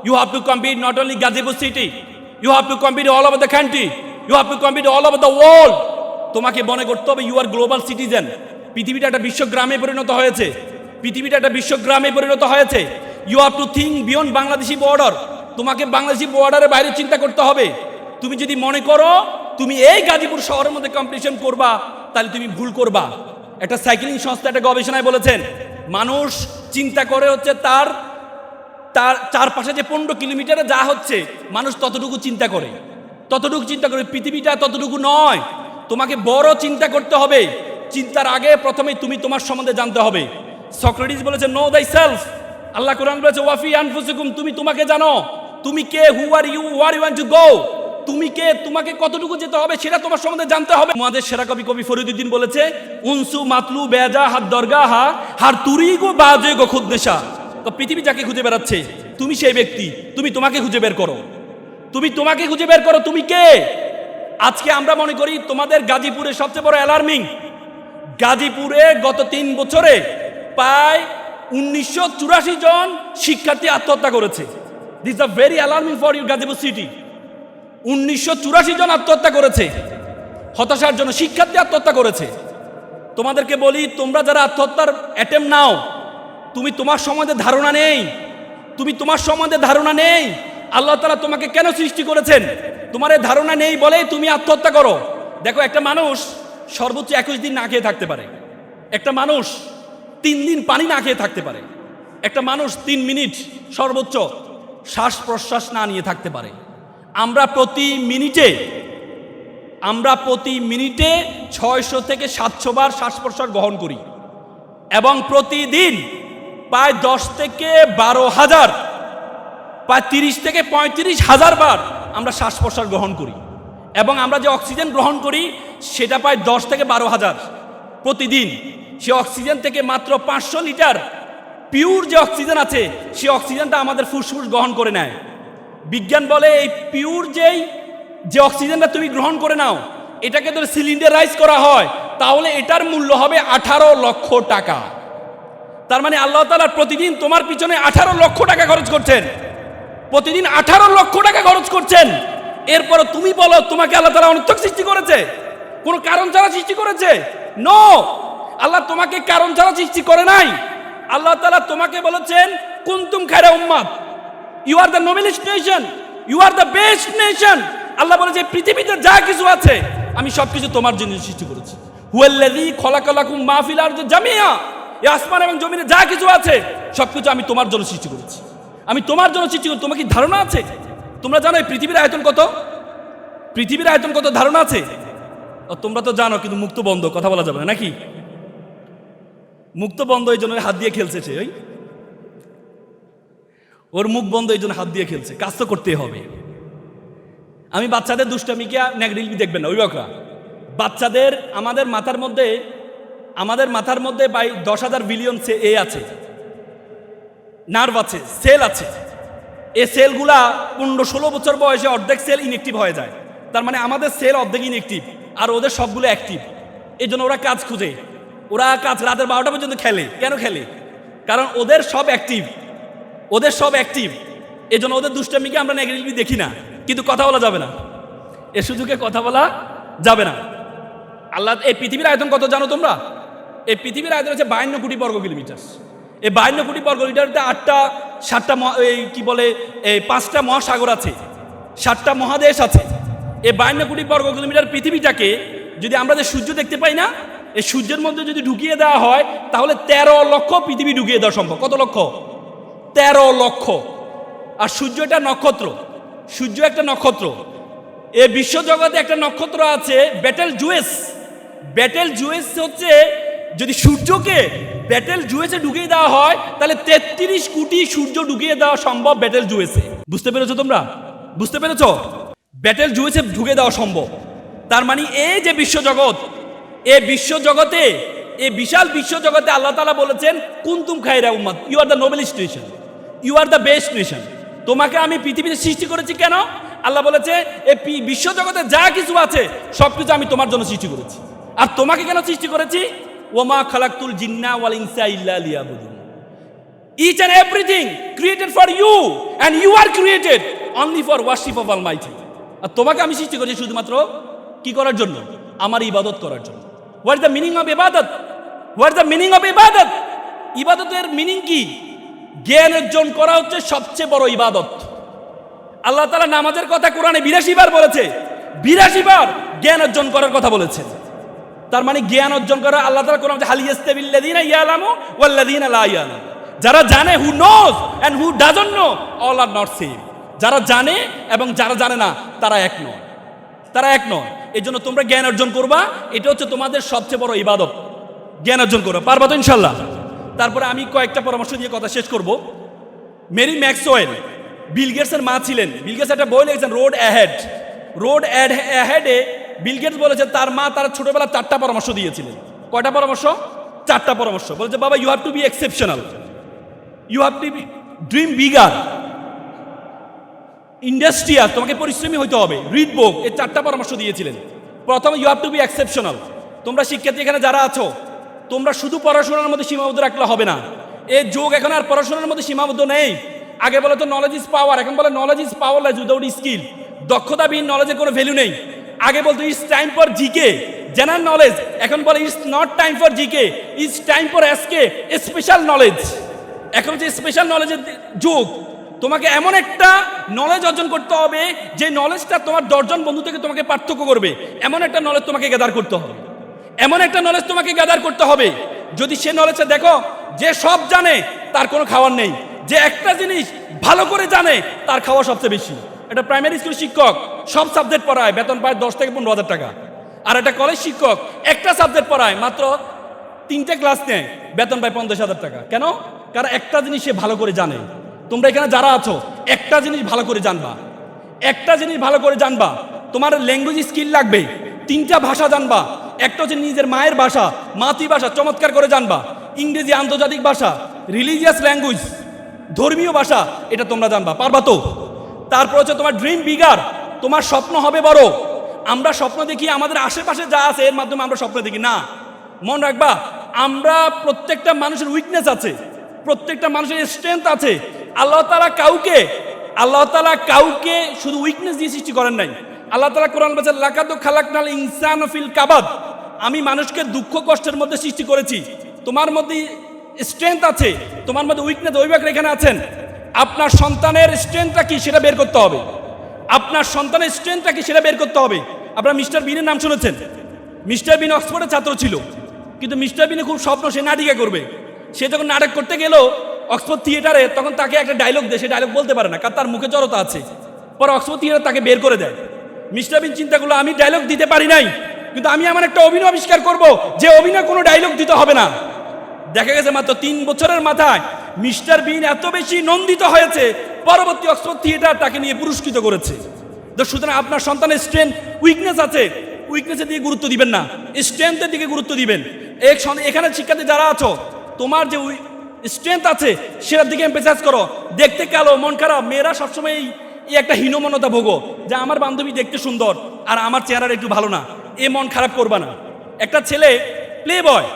You have to compete not only Gazipur city, you have to compete all over the country, you have to compete all over the world. তোমাকে মনে করতে হবে ইউ আর গ্লোবাল সিটিজেন। পৃথিবীটা একটা বিশ্বগ্রামে পরিণত হয়েছে, পৃথিবীটা একটা বিশ্বগ্রামে পরিণত হয়েছে। You have to think beyond Bangladeshi border. তোমাকে বাংলাদেশি বর্ডারের বাইরে চিন্তা করতে হবে। তুমি যদি মনে করো তুমি এই গাজীপুর শহরের মধ্যে কম্পিটিশন করবা, তাহলে তুমি ভুল করবা। একটা সাইক্লিং সংস্থা একটা গবেষণায় বলেছেন, মানুষ চিন্তা করে হচ্ছে তার চারপাশে যে 15 কিলোমিটারে যা হচ্ছে, মানুষ ততটুকু চিন্তা করে, ততটুকু চিন্তা করে। পৃথিবীটা ততটুকু নয়, তোমাকে বড় চিন্তা করতে হবে। চিন্তার আগে প্রথমে তুমি তোমার সম্বন্ধে জানতে হবে। সক্রেটিস বলেছে নো দাই সেলফ। আল্লাহ কোরআন বলেছে ওয়াফি আনফুসিকুম, তুমি তোমাকে জানো। তুমি কে, who are you, where you want to go. তুমি কে, তোমাকে কতটুকু যেতে হবে সেটা তোমার সম্বন্ধে জানতে হবে। আমাদের সেরা কবি ফরিদউদ্দিন বলেছে উনসু মাতলু বেজা হাত দরগাহা হার তুরি গো বাজে গো খুদনেশা। তো পৃথিবী যাকে খুঁজে বেড়াচ্ছে, তুমি সেই ব্যক্তি, তুমি তোমাকে খুঁজে বের করো, তুমি তোমাকে খুঁজে বের করো, তুমি কে। আজকে আমরা মনে করি তোমাদের গাজীপুরে সবচেয়ে বড় অ্যালার্মিং, গাজীপুরে গত 3 বছরে প্রায় 1984 জন শিক্ষার্থী আত্মহত্যা করেছে। This a very alarming for you Gazipur city. 1984 জন আত্মহত্যা করেছে, হতাশার জন্য শিক্ষার্থী আত্মহত্যা করেছে। তোমাদেরকে বলি, তোমরা যারা আত্মহত্যার অ্যাটেম্প নাও, তুমি তোমার সম্বন্ধে ধারণা নেই, তুমি তোমার সম্বন্ধে ধারণা নেই। আল্লাহ তাআলা তোমাকে কেন সৃষ্টি করেছেন, তোমার এই ধারণা নেই বলেই তুমি আত্মহত্যা করো। দেখো, একটা মানুষ সর্বোচ্চ 21 দিন না খেয়ে থাকতে পারে, একটা মানুষ 3 দিন পানি না খেয়ে থাকতে পারে, একটা মানুষ 3 মিনিট সর্বোচ্চ শ্বাস প্রশ্বাস না নিয়ে থাকতে পারে। আমরা প্রতি মিনিটে 600 থেকে 700 বার শ্বাস প্রশ্বাস গ্রহণ করি, এবং প্রতিদিন প্রায় 10 থেকে 12,000, প্রায় 30 থেকে 35,000 বার আমরা শ্বাস প্রশ্বাস গ্রহণ করি। এবং আমরা যে অক্সিজেন গ্রহণ করি সেটা প্রায় 10 থেকে 12,000 প্রতিদিন। সে অক্সিজেন থেকে মাত্র 500 লিটার পিওর যে অক্সিজেন আছে, সে অক্সিজেনটা আমাদের ফুসফুস গ্রহণ করে নেয়। বিজ্ঞান বলে এই পিওর যে অক্সিজেনটা তুমি গ্রহণ করে নাও, এটাকে যদি সিলিন্ডারাইজ করা হয় তাহলে এটার মূল্য হবে 18 লক্ষ টাকা। তার মানে আল্লাহ তাআলা প্রতিদিন তোমার পিছনে 18 লক্ষ টাকা খরচ করছেন, প্রতিদিন 18 লক্ষ টাকা খরচ করছেন। এরপর তুমি বলো তোমাকে আল্লাহ তাআলা অনর্থক সৃষ্টি করেছে, কোনো কারণ ছাড়া সৃষ্টি করেছে? নো, আল্লাহ তোমাকে কারণ ছাড়া সৃষ্টি করে নাই। আল্লাহ তাআলা তোমাকে বলেছেন কুনতুম খায়রা উম্মাত, you are the noblest nation, you are the best nation. Allah বলেছে পৃথিবীতে যা কিছু আছে আমি সবকিছু তোমার জন্য সৃষ্টি করেছি। হুয়াল্লাযী খলাকালাকুম মা ফিল আরদি জামিআ, এই আসমান এবং জমিনে যা কিছু আছে সবকিছু আমি তোমার জন্য সৃষ্টি করেছি। আমি তোমার জন্য সৃষ্টি করি। তোমার কি ধারণা আছে? তোমরা জানো এই পৃথিবীর আয়তন কত? পৃথিবীর আয়তন কত ধারণা আছে? তোমরা তো জানো, কিন্তু মুক্ত বন্ধ, কথা বলা যাবে না নাকি? মুক্ত বন্ধ, এই জন্য হাত দিয়ে খেলছে সে। ওর মুখ বন্ধ, এই জন্য হাত দিয়ে খেলছে। কাজ তো করতেই হবে। আমি বাচ্চাদের দুষ্টামিকে নেগরিল দেখবেন না, অভিভাবকরা। বাচ্চাদের আমাদের মাথার মধ্যে প্রায় 10,000 বিলিয়ন আছে, নার্ভ আছে, সেল আছে। এই সেলগুলা 15-16 বছর বয়সে অর্ধেক সেল ইনএক্টিভ হয়ে যায়। তার মানে আমাদের সেল অর্ধেক ইনএক্টিভ, আর ওদের সবগুলো অ্যাক্টিভ। এই জন্য ওরা কাজ খুঁজে, ওরা কাজ রাতের 12টা পর্যন্ত খেলে। কেন খেলে? কারণ ওদের সব অ্যাক্টিভ, এই জন্য ওদের দুষ্টামিকে আমরা নেগেটিভলি দেখি না, কিন্তু কথা বলা যাবে না, এ সুযোগে কথা বলা যাবে না। আল্লাহ, এই পৃথিবীর আয়তন কত জানো তোমরা? এই পৃথিবীর আয়তন হচ্ছে 52 কোটি বর্গ কিলোমিটার। এই 52 কোটি বর্গ কিলোমিটারতে 5টা মহাসাগর আছে, 7টা মহাদেশ আছে। এই 52 কোটি বর্গ কিলোমিটার পৃথিবীটাকে যদি আমরা যে সূর্য দেখতে পাই না, এই সূর্যের মধ্যে যদি ঢুকিয়ে দেওয়া হয়, তাহলে 13 লক্ষ পৃথিবী ঢুকিয়ে দেওয়া সম্ভব। কত লক্ষ? 13 লক্ষ। আর সূর্য একটা নক্ষত্র, সূর্য একটা নক্ষত্র। এই বিশ্বজগতে একটা নক্ষত্র আছে বেটেল জুয়েস। বেটেল জুয়েস হচ্ছে, যদি সূর্যকে বেটেল জুয়েসে ঢুকিয়ে দেওয়া হয়, তাহলে 33 কোটি সূর্য ঢুকিয়ে দেওয়া সম্ভব বেটেল জুয়েসে। বুঝতে পেরেছো তোমরা? বুঝতে পেরেছো? বেটেল জুয়েসে ঢুকে দেওয়া সম্ভব। তার মানে এই যে বিশ্বজগৎ, এই বিশ্বজগতে, এই বিশাল বিশ্বজগতে আল্লাহ তাআলা বলেছেন, কুনতুম খায়রা উম্মাত, you are the noblest nation, you are the best nation. তোমাকে আমি পৃথিবীতে সৃষ্টি করেছি কেন? আল্লাহ বলেছে, এই বিশ্বজগতে যা কিছু আছে সবকিছু আমি তোমার জন্য সৃষ্টি করেছি। আর তোমাকে কেন সৃষ্টি করেছি? ওমা খালাকতুল জিন্না ওয়াল ইনসা ইল্লা লিয়াবুদুন। Each and everything created for you, and you are created only for worship of Almighty. আর তোমাকে আমি সৃষ্টি করেছি শুধুমাত্র কি করার জন্য? আমার ইবাদত করার জন্য। What is the meaning of ibadat? What is the meaning of ibadat? ইবাদতের মিনিং কি? জ্ঞান অর্জন করা হচ্ছে সবচেয়ে বড় ইবাদত। আল্লাহ তাআলা নামাজের কথা কোরআনে 82 বার বলেছে, 82 বার জ্ঞান অর্জন করার কথা বলেছে। তার মানে জ্ঞান অর্জন করা, আল্লাহ তাআলা কোরআনে হাল ইয়াস্তাবিল্লাযিনা ইয়ালামু ওয়াল্লাযিনা লা ইয়ালামু। যারা জানে, who knows and who doesn't know, all are not same. যারা জানে এবং যারা জানে না, তারা এক নয়, তারা এক নয়। এই জন্য তোমরা জ্ঞান অর্জন করবা, এটা হচ্ছে তোমাদের সবচেয়ে বড় ইবাদত। জ্ঞান অর্জন করো, পারবা তো ইনশাল্লাহ? তারপরে আমি কয়েকটা পরামর্শ দিয়ে কথা শেষ করব। মেরি ম্যাক্সওয়েল বিল গেটসের মা ছিলেন। বিল গেটস একটা বই লিখেছেন, রোড অ্যাহেড। রোড অ্যাহেডে বিল গেটস বলেছেন তার মা তার ছোটবেলা 4টা পরামর্শ দিয়েছিলেন। কয়টা পরামর্শ? 4টা পরামর্শ। বলেছে, বাবা, you have to be exceptional, you have to be dream bigger, industrial, তোমাকে পরিশ্রমী হইতে হবে, রিড বুক। এই 4টা পরামর্শ দিয়েছিলেন। প্রথম, you have to be exceptional. তোমরা শিক্ষার্থী এখানে যারা আছো, তোমরা শুধু পড়াশোনার মধ্যে সীমাবদ্ধ রাখলে হবে না। এই যুগ এখন আর পড়াশোনার মধ্যে সীমাবদ্ধ নেই। আগে বলে তো নলেজ ইজ পাওয়ার, এখন বলে knowledge is powerless without skill. দক্ষতাবিহীন নলেজের কোনো ভ্যালু নেই। আগে বলতো it's time for GK, general knowledge, এখন বলে it's not time for GK, it's time for SK, special knowledge. এখন হচ্ছে স্পেশাল নলেজের যুগ। তোমাকে এমন একটা নলেজ অর্জন করতে হবে যে নলেজটা তোমার 10 জন বন্ধু থেকে তোমাকে পার্থক্য করবে। এমন একটা নলেজ তোমাকে গ্যাদার করতে হবে, এমন একটা নলেজ তোমাকে গ্যাদার করতে হবে। যদি সে নলেজটা দেখো, যে সব জানে তার কোনো খাওয়ার নেই, যে একটা জিনিস ভালো করে জানে তার খাওয়া সবচেয়ে বেশি। একটা প্রাইমারি স্কুল শিক্ষক সব সাবজেক্ট পড়ায়, বেতন পায় 10 থেকে 15,000 টাকা। আর একটা কলেজ শিক্ষক একটা সাবজেক্ট পড়ায়, মাত্র 3টে ক্লাস নেয়, বেতন পায় 50,000 টাকা। কেন? কারণ একটা জিনিস সে ভালো করে জানে। তোমরা এখানে যারা আছো, একটা জিনিস ভালো করে জানবা, একটা জিনিস ভালো করে জানবা। তোমার ল্যাঙ্গুয়েজ স্কিল লাগবে, 3টা ভাষা জানবা। একটা হচ্ছে নিজের মায়ের ভাষা, মাতৃভাষা চমৎকার করে জানবা। ইংরেজি আন্তর্জাতিক ভাষা, রিলিজিয়াস ল্যাঙ্গুয়েজ, ধর্মীয় ভাষা, এটা তোমরা জানবা। পারবা তো? তারপর হচ্ছে তোমার ড্রিম বিগার, তোমার স্বপ্ন হবে বড়। আমরা স্বপ্ন দেখি আমাদের আশেপাশে যা আছে এর মাধ্যমে আমরা স্বপ্ন দেখি না। মন রাখবা, আমরা প্রত্যেকটা মানুষের উইকনেস আছে, প্রত্যেকটা মানুষের স্ট্রেংথ আছে। আল্লাহ তাআলা কাউকে শুধু উইকনেস দিয়ে সৃষ্টি করেন নাই। আল্লাহ তাআলা কোরআন বলেছে, লাকাদ খালাকনাল ইনসানা ফিল কাবাদ, আমি মানুষকে দুঃখ কষ্টের মধ্যে সৃষ্টি করেছি। তোমার মধ্যে স্ট্রেংথ আছে, তোমার মধ্যে উইকনেস। অভিভাবক এখানে আছেন, আপনার সন্তানের স্ট্রেংথটা কি সেটা বের করতে হবে। আপনার সন্তানের স্ট্রেংথটা কি সেটা বের করতে হবে। আপনারা মিস্টার বিনের নাম শুনেছেন? মিস্টার বিন অক্সফোর্ডের ছাত্র ছিল, কিন্তু মিস্টার বিনের খুব স্বপ্ন সে নাটিকা করবে। সে যখন নাটক করতে গেল, অক্সফোর্ড থিয়েটারে, তখন তাকে একটা ডায়লগ দেয়, সে ডায়লগ বলতে পারে না, কারণ তার মুখে জড়তা আছে। পরে অক্সফোর্ড থিয়েটার তাকে বের করে দেয়। মিস্টার বিন চিন্তা করলো, আমি ডায়লগ দিতে পারি নাই, কিন্তু আমি এমন একটা অভিনয় আবিষ্কার করব যে অভিনয় কোনো ডায়লগ দিতে হবে না। দেখা গেছে মাত্র 3 বছরের মাথায় মিস্টার বিন এত বেশি নন্দিত হয়েছে, পরবর্তী অক্সফোর্ড থিয়েটার তাকে নিয়ে পুরস্কৃত করেছে। তো সুতরাং আপনার সন্তানের স্ট্রেংথ উইকনেস আছে, উইকনেসের দিকে গুরুত্ব দিবেন না, স্ট্রেংথের দিকে গুরুত্ব দিবেন। এখানে শিক্ষার্থী যারা আছো, তোমার যে স্ট্রেংথ আছে সেটার দিকে এমফেসাইজ করো। দেখতে কালো, মন খারাপ, মেয়েরা সবসময় এই একটা হীনমন্যতা ভোগো যে আমার বান্ধবী দেখতে সুন্দর আর আমার চেহারাটা একটু ভালো না, এ মন খারাপ করবা না। একটা ছেলে প্লে বয়,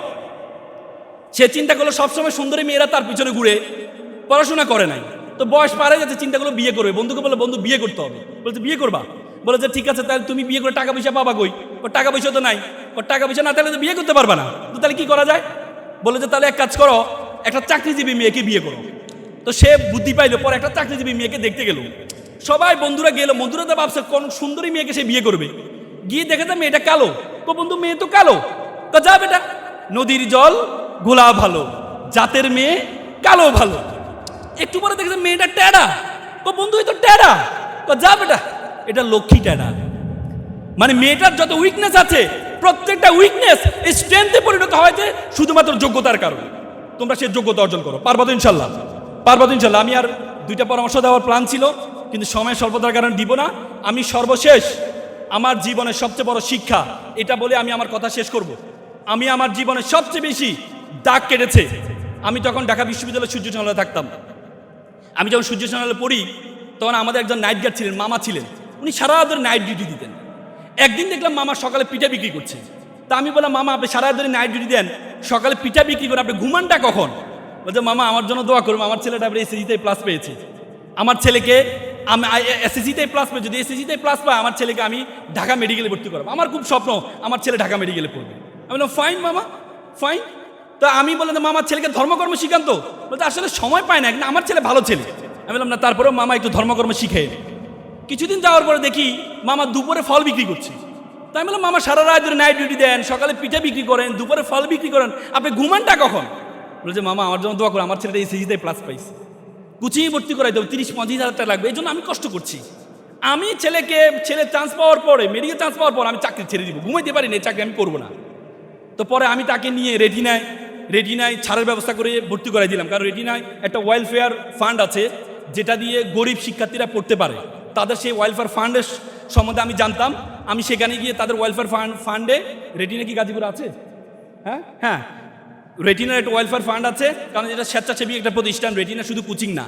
সে চিন্তা করলো সবসময় সুন্দরী মেয়েরা তার পিছনে ঘুরে, পড়াশোনা করে নাই, তো বয়স পারে যাচ্ছে, চিন্তা করলো বিয়ে করবে। বন্ধুকে বললো, বন্ধু বিয়ে করতে হবে। বলছে বিয়ে করবা? বলে যে ঠিক আছে, তাহলে তুমি বিয়ে করে টাকা পয়সা পাবা কই? ওর টাকা পয়সা তো নাই। ওর টাকা পয়সা না থাকলে তো বিয়ে করতে পারবা না, তো তাহলে কি করা যায়? বলে যে তাহলে এক কাজ করো, একটা চাকরিজীবী মেয়েকে বিয়ে করো। তো সে বুদ্ধি পাইলো, পরে একটা চাকরিজীবী মেয়েকে দেখতে গেল। সবাই বন্ধুরা গেল, বন্ধুরা তো ভাবছে কোন সুন্দরী মেয়েকে সে বিয়ে করবে। গিয়ে দেখে তো মেয়েটা কালো। তো বন্ধু মেয়ে তো কালো, তো যা বেটা, নদীর জল গোলা ভালো, জাতের মেয়ে কালো ভালো। একটু পরে দেখেছে মেয়েটা ট্যাডা। তো বন্ধু তো ট্যাডা, তো যা বেটা, এটা লক্ষ্মী ট্যাডা। মানে মেয়েটার যত উইকনেস আছে, প্রত্যেকটা উইকনেস স্ট্রেংথে পরিণত হয়েছে শুধুমাত্র যোগ্যতার কারণে। তোমরা সেই যোগ্যতা অর্জন করো, পারবা তো ইনশাল্লাহ, পারবা তো ইনশাল্লাহ। আমি আর 2টা পরামর্শ দেওয়ার প্ল্যান ছিল, কিন্তু সময় স্বল্পতার কারণে দিব না। আমি সর্বশেষ আমার জীবনের সবচেয়ে বড় শিক্ষা এটা বলে আমি আমার কথা শেষ করব। আমি আমার জীবনে সবচেয়ে বেশি দাগ কেটেছে, আমি তখন ঢাকা বিশ্ববিদ্যালয়ের সূর্য চ্যানেলে থাকতাম। আমি যখন সূর্য চ্যানেলে পড়ি, তখন আমাদের একজন নাইট গার্ড ছিলেন, মামা ছিলেন, উনি সারা ধরে নাইট ডিউটি দিতেন। একদিন দেখলাম মামা সকালে পিঠা বিক্রি করছে। তা আমি বললাম, মামা আপনি সারা ধরে নাইট ডিউটি দেন, সকালে পিঠা বিক্রি করে আপনি ঘুমানটা কখন? বলছে, মামা আমার জন্য দোয়া করুন, আমার ছেলেটা এবার এসএসসিতে প্লাস পেয়েছে। আমার ছেলেকে আমি এসএসসিতে প্লাস পেয়ে, যদি এসএসসিতে প্লাস পায় আমার ছেলেকে আমি ঢাকা মেডিকেলে ভর্তি করবো। আমার খুব স্বপ্ন আমার ছেলে ঢাকা মেডিকেলে পড়বে। আমি বললাম ফাইন মামা, ফাইন। তো আমি বললাম, মামার ছেলেকে ধর্মকর্ম শিখান। তো বলতে আসলে সময় পায় না, কিন্তু আমার ছেলে ভালো ছেলে। আমি বললাম না, তারপরেও মামা একটু ধর্মকর্ম শিখে। কিছুদিন যাওয়ার পরে দেখি মামা দুপুরে ফল বিক্রি করছে। তাই বললাম, মামা সারা রাত ধরে নাইট ডিউটি দেন, সকালে পিঠা বিক্রি করেন, দুপুরে ফল বিক্রি করেন, আপনি ঘুমানটা কখন? বলছে, মামা আমার জন্য দোয়া করুন, আমার ছেলেটা এসএসসিতে প্লাস পাইছে, কুচিয়ে ভর্তি করাই দেবো, 30-35 হাজার টাকা লাগবে, এই জন্য আমি কষ্ট করছি। আমি ছেলে চান্স পাওয়ার পরে, মেডিকেল চান্স পাওয়ার পর আমি চাকরি ছেড়ে দিব, ঘুমাইতে পারি না, চাকরি আমি করবো না। তো পরে আমি তাকে নিয়ে রেটিনায় ছাড়ের ব্যবস্থা করে ভর্তি করাই দিলাম। কারণ রেটিনায় একটা ওয়েলফেয়ার ফান্ড আছে, যেটা দিয়ে গরিব শিক্ষার্থীরা পড়তে পারে। তাদের সেই ওয়েলফেয়ার ফান্ডের সম্বন্ধে আমি জানতাম। আমি সেখানে গিয়ে তাদের ওয়েলফেয়ার ফান্ডে, রেটিনা কি গাজীপুরে আছে? হ্যাঁ হ্যাঁ, রেটিনার একটা ওয়েলফেয়ার ফান্ড আছে, কারণ এটা স্বেচ্ছাসেবী একটা প্রতিষ্ঠান। রেটিনা শুধু কোচিং না,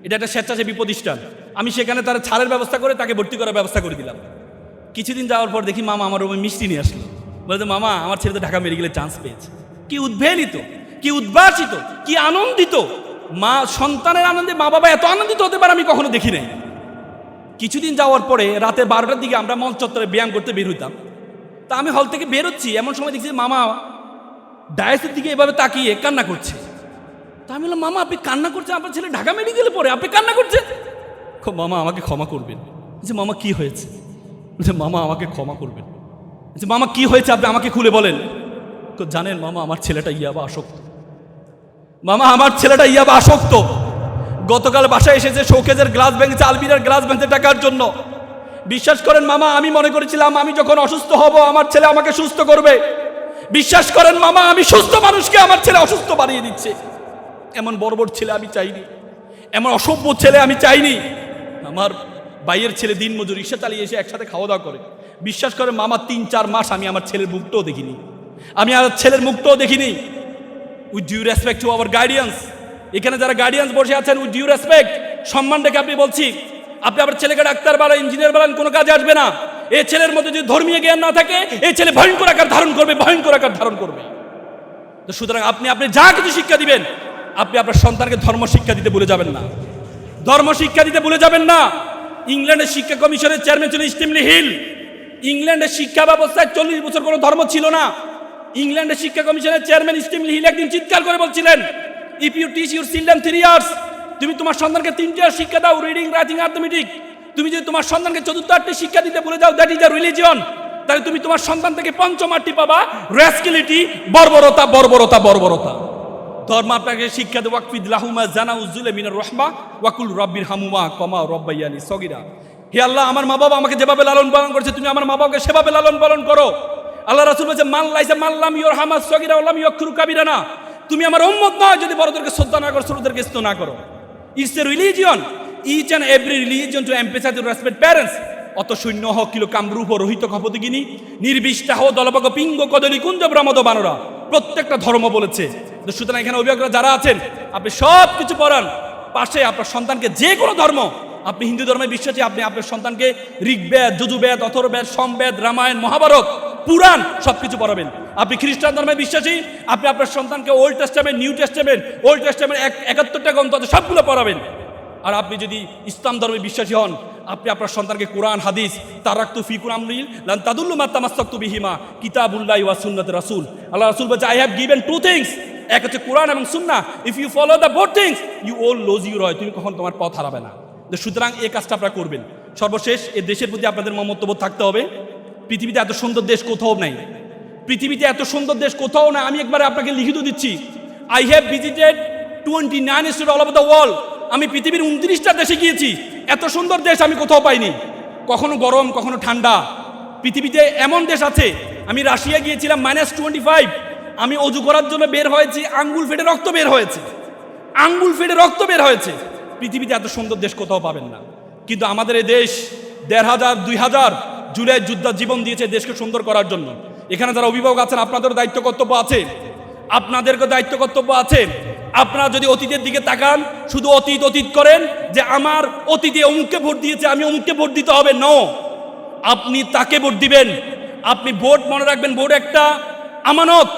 এটা একটা স্বেচ্ছাসেবী প্রতিষ্ঠান। আমি সেখানে তার ছাড়ের ব্যবস্থা করে তাকে ভর্তি করার ব্যবস্থা করে দিলাম। কিছুদিন যাওয়ার পর দেখি মামা আমার রুমে মিষ্টি নিয়ে আসলো, বলতে, মামা আমার ছেলে তো ঢাকা মেডিকেলে চান্স পেয়েছে। কি উদ্বেলিত, কি উদ্ভাসিত, কি আনন্দিত! মা সন্তানের আনন্দে মা বাবা এত আনন্দিত হতে পারে আমি কখনো দেখি নাই। কিছুদিন যাওয়ার পরে রাতে 12টার দিকে আমরা মঞ্চ চত্বরে ব্যায়াম করতে বের হইতাম। তা আমি হল থেকে বেরোচ্ছি, এমন সময় দেখছি মামা ডায়াসের দিকে এভাবে তাকিয়ে কান্না করছে। তা আমি বললাম, মামা আপনি কান্না করছেন, আপনার ছেলে ঢাকা মেডিকেলে পড়ে, আপনি কান্না করছেন? মামা আমাকে ক্ষমা করবেন। যে মামা কি হয়েছে? বলছে, মামা আমাকে ক্ষমা করবেন। যে মামা কি হয়েছে আপনি আমাকে খুলে বলেন। জানেন মামা, আমার ছেলেটা ইয়াবা আসক্ত। মামা আমার ছেলেটা ইয়াবা আসক্ত। গতকাল বাসায় এসেছে, শোকেজের গ্লাস ভেঙেছে, আলমিরার গ্লাস ভেঙেছে টাকার জন্য। বিশ্বাস করেন মামা, আমি মনে করেছিলাম আমি যখন অসুস্থ হব আমার ছেলে আমাকে সুস্থ করবে। বিশ্বাস করেন মামা, আমি সুস্থ মানুষকে আমার ছেলে অসুস্থ বানিয়ে দিচ্ছে। এমন বর্বর ছেলে আমি চাইনি, এমন অসভ্য ছেলে আমি চাইনি। আমার ভাইয়ের ছেলে দিনমজুর, রিক্সা চালিয়ে এসে একসাথে খাওয়া দাওয়া করে। বিশ্বাস করেন মামা, 3-4 মাস আমি আমার ছেলের মুখটাও দেখিনি, আমি আমার ছেলের মুখটাও দেখিনি। With due respect to our guardians, এখানে যারা গার্ডিয়ান্স বসে আছেন, উইথ ডিউ রেসপেক্ট, সম্মান রেখে আপনি বলছি, আপনি আপনার ছেলেকে ডাক্তার বানান, ইঞ্জিনিয়ার বানান, কোনো কাজে আসবে না। এই ছেলের মধ্যে যদি ধর্মীয় জ্ঞান না থাকে, এই ছেলে ভয়ঙ্কর আকার ধারণ করবে, ভয়ঙ্কর আকার ধারণ করবে। তো সুতরাং আপনি যা কিছু শিক্ষা দিবেন, আপনি আপনার সন্তানকে ধর্ম শিক্ষা দিতে ভুলে যাবেন না, ধর্ম শিক্ষা দিতে ভুলে যাবেন না। ইংল্যান্ডের শিক্ষা কমিশনের চেয়ারম্যান ছিলেন স্টিমলি হিল। ইংল্যান্ডের শিক্ষা ব্যবস্থায় 40 বছর কোনো ধর্ম ছিল না। ইংল্যান্ডের শিক্ষা কমিশনের চেয়ারম্যান স্টিমলি হিল একদিন চিৎকার করে বলছিলেন, if you teach your children 3 years, তুমি তোমার সন্তানকে 3টি শিক্ষা দাও, রিডিং, রাইটিং, অ্যারিথমেটিক। তুমি যদি তোমার সন্তানকে 4র্থ আটটি শিক্ষা দিতে ভুলে যাও, দ্যাট ইজ আ রিলিজিয়ন, তাহলে তুমি তোমার সন্তান থেকে 5ম আটটি পাবা রেসকিলিটি, বর্বরতা, বর্বরতা, বর্বরতা। ধর্ম আপনাকে শিক্ষা দেব ওয়াকফিদ লাহুমা জানাউজুলে মিনার রহমা ওয়াকুল রব্বির হামুমা কমা রব্বাইয়ানি সগীরা। হে আল্লাহ, আমার মা বাবা আমাকে যেভাবে লালন পালন করেছে, তুমি আমার মা বাবাকে সেভাবে লালন পালন করো। আল্লাহ রাসূল বলেছে মান লাইসা মাল্লাম ইরহামা সগীরা ওয়া লাম ইয়াকরু কাবীরানা। তুমি আমার উম্মত নয় যদি বড়দেরকে শ্রদ্ধা না করো, ছোটদেরকে স্নেহ না করো। It's a religion, each and every religion to emphasise to respect parents. অত সৈন্য হ কিলো কামরূপ রোহিত খপতিগিনী নির্বিষ্টাহ দলবগ পিঙ্গ কদলী কুঞ্জ ব্রাহ্মদ বানরা, প্রত্যেকটা ধর্ম বলেছে। সুতরাং এখানে অভিভাবকরা যারা আছেন, আপনি সব কিছু পড়ান, পাশে আপনার সন্তানকে যে কোনো ধর্ম, আপনি হিন্দু ধর্মে বিশ্বাসী, আপনি আপনার সন্তানকে ঋগ্বেদ, যজুর্বেদ, অথর্ববেদ, সমবেদ, রামায়ণ, মহাভারত, পুরাণ সবকিছু পড়াবেন। আপনি খ্রিস্টান ধর্মে বিশ্বাসী, আপনি আপনার সন্তানকে Old Testament, New Testament, Old Testament 71টা গ্রন্থ আছে সবগুলো পড়াবেন। আর আপনি যদি ইসলাম ধর্মে বিশ্বাসী হন, আপনি আপনার সন্তানকে কোরআন, হাদিস, তারাক্তু ফি কুরআনিল লান তাদুল্লু মা তামাসসাকতু বিহিমা কিতাবুল্লাহি ওয়া সুন্নাতুর রাসূল। আল্লাহ রাসূল বলেছে, I have given two things, এক হচ্ছে কোরআন এবং সুন্নাহ, if you follow the both things you will lose your way, তুমি কখন তোমার পথ হারাবে না। সুতরাং এই কাজটা আপনারা করবেন। সর্বশেষ, এই দেশের প্রতি আপনাদের মমত্ববোধ থাকতে হবে। পৃথিবীতে এত সুন্দর দেশ কোথাও নাই, পৃথিবীতে এত সুন্দর দেশ কোথাও না। আমি একবারে আপনাকে লিখিত দিচ্ছি, I have visited 29 state all over the world. আমি পৃথিবীর 29টা দেশে গিয়েছি, এত সুন্দর দেশ আমি কোথাও পাইনি। কখনো গরম, কখনো ঠান্ডা। পৃথিবীতে এমন দেশ আছে, আমি রাশিয়া গিয়েছিলাম -25, আমি অজু করার জন্য বের হয়েছি, আঙ্গুল ফেটে রক্ত বের হয়েছে, আঙ্গুল ফেটে রক্ত বের হয়েছে। পৃথিবীতে এত সুন্দর দেশ কোথাও পাবেন না। কিন্তু আমাদের এই দেশ 1500 2000 জুলাই যোদ্ধা জীবন দিয়েছে দেশকে সুন্দর করার জন্য। এখানে যারা অভিভাবক আছেন, আপনাদেরও দায়িত্ব কর্তব্য আছে, আপনাদেরকে দায়িত্ব কর্তব্য আছে। আপনারা যদি অতীতের দিকে তাকান, শুধু অতীত অতীত করেন যে আমার অতীতে অমুককে ভোট দিয়েছে, আমি অমুককে ভোট দিতে হবে, নো। আপনি তাকে ভোট দিবেন। আপনি ভোট, মনে রাখবেন, ভোট একটা আমানত।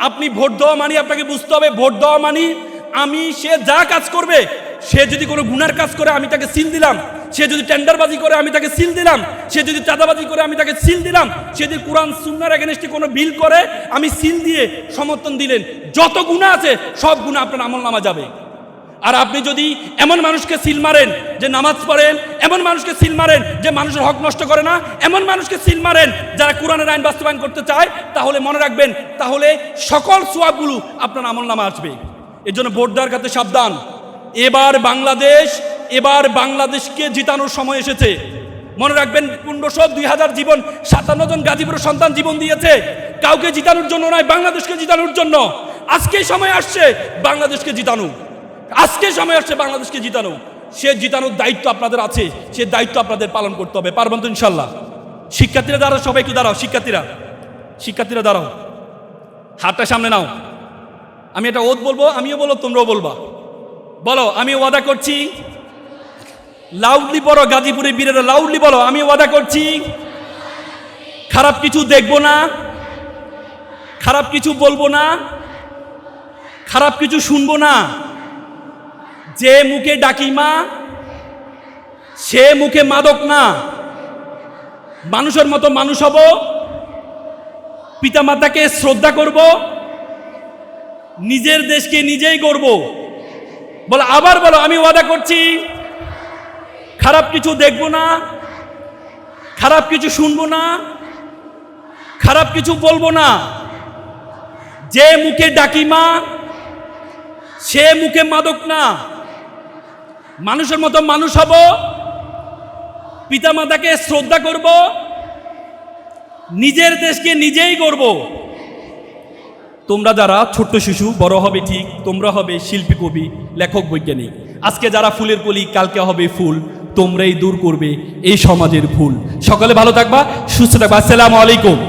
আপনি ভোট দেওয়া মানে আপনাকে বুঝতে হবে, ভোট দেওয়া মানে আমি, সে যা কাজ করবে, সে যদি কোনো গুনার কাজ করে আমি তাকে সিল দিলাম, সে যদি টেন্ডারবাজি করে আমি তাকে সিল দিলাম, সে যদি চাঁদাবাজি করে আমি তাকে সিল দিলাম, সে যদি কোরআন সুন্নাহর এগেইনস্টে কোনো বিল করে আমি সিল দিয়ে সমর্থন দিলেন। যত গুনাহ আছে সব গুনাহ আপনার আমলনামা যাবে। আর আপনি যদি এমন মানুষকে সিল মারেন যে নামাজ পড়েন, এমন মানুষকে সিল মারেন যে মানুষের হক নষ্ট করে না, এমন মানুষকে সিল মারেন যারা কোরআনের আইন বাস্তবায়ন করতে চায়, তাহলে মনে রাখবেন, তাহলে সকল সওয়াবগুলো আপনার আমলনামা আসবে। এর জন্য ভোট দেওয়ার ক্ষেত্রে সাবধান। এবার বাংলাদেশকে জিতানোর সময় এসেছে। মনে রাখবেন, 1500 2000 জীবন, 57 জন গাজীপুরের সন্তান জীবন দিয়েছে, কাউকে জিতানোর জন্য নয়, বাংলাদেশকে জিতানোর জন্য। আজকে সময় আসছে বাংলাদেশকে জিতানো, আজকে সময় আসছে বাংলাদেশকে জিতানো। সে জিতানোর দায়িত্ব আপনাদের আছে, সে দায়িত্ব আপনাদের পালন করতে হবে। পারবেন তো ইনশাল্লাহ? শিক্ষার্থীরা দাঁড়াও, সবাই একটু দাঁড়াও। শিক্ষার্থীরা দাঁড়াও, হাতটা সামনে নাও। আমি এটা ওদ বলবো, আমিও বলবো, তোমরাও বলবা। বলো, আমি ওয়াদা করছি, লাউডলি বলো, গাজীপুরের বীরেরা লাউডলি বলো, আমি ওয়াদা করছি খারাপ কিছু দেখবো না, খারাপ কিছু বলবো না, খারাপ কিছু শুনবো না। যে মুখে ডাকিমা সে মুখে মাদক না। মানুষের মতো মানুষ হব, পিতামাতাকে শ্রদ্ধা করব, নিজের দেশকে নিজেই গড়ব। বলো, আবার বলো, আমি ওয়াদা করছি খারাপ কিছু দেখবো না, খারাপ কিছু শুনবো না, খারাপ কিছু বলবো না। যে মুখে ডাকিমা সে মুখে মাদক না। মানুষের মতো মানুষ হব, পিতামাতাকে শ্রদ্ধা করব, নিজের দেশকে নিজেই গড়ব। তোমরা যারা ছোট্ট শিশু, বড় হবে ঠিক, তোমরা হবে শিল্পী, কবি, লেখক, বৈজ্ঞানিক। আজকে যারা ফুলের কলি, কালকে হবে ফুল। তোমরাই দূর করবে এই সমাজের ভুল। সকলে ভালো থাকবা, সুস্থ থাকবা। আসসালামু আলাইকুম।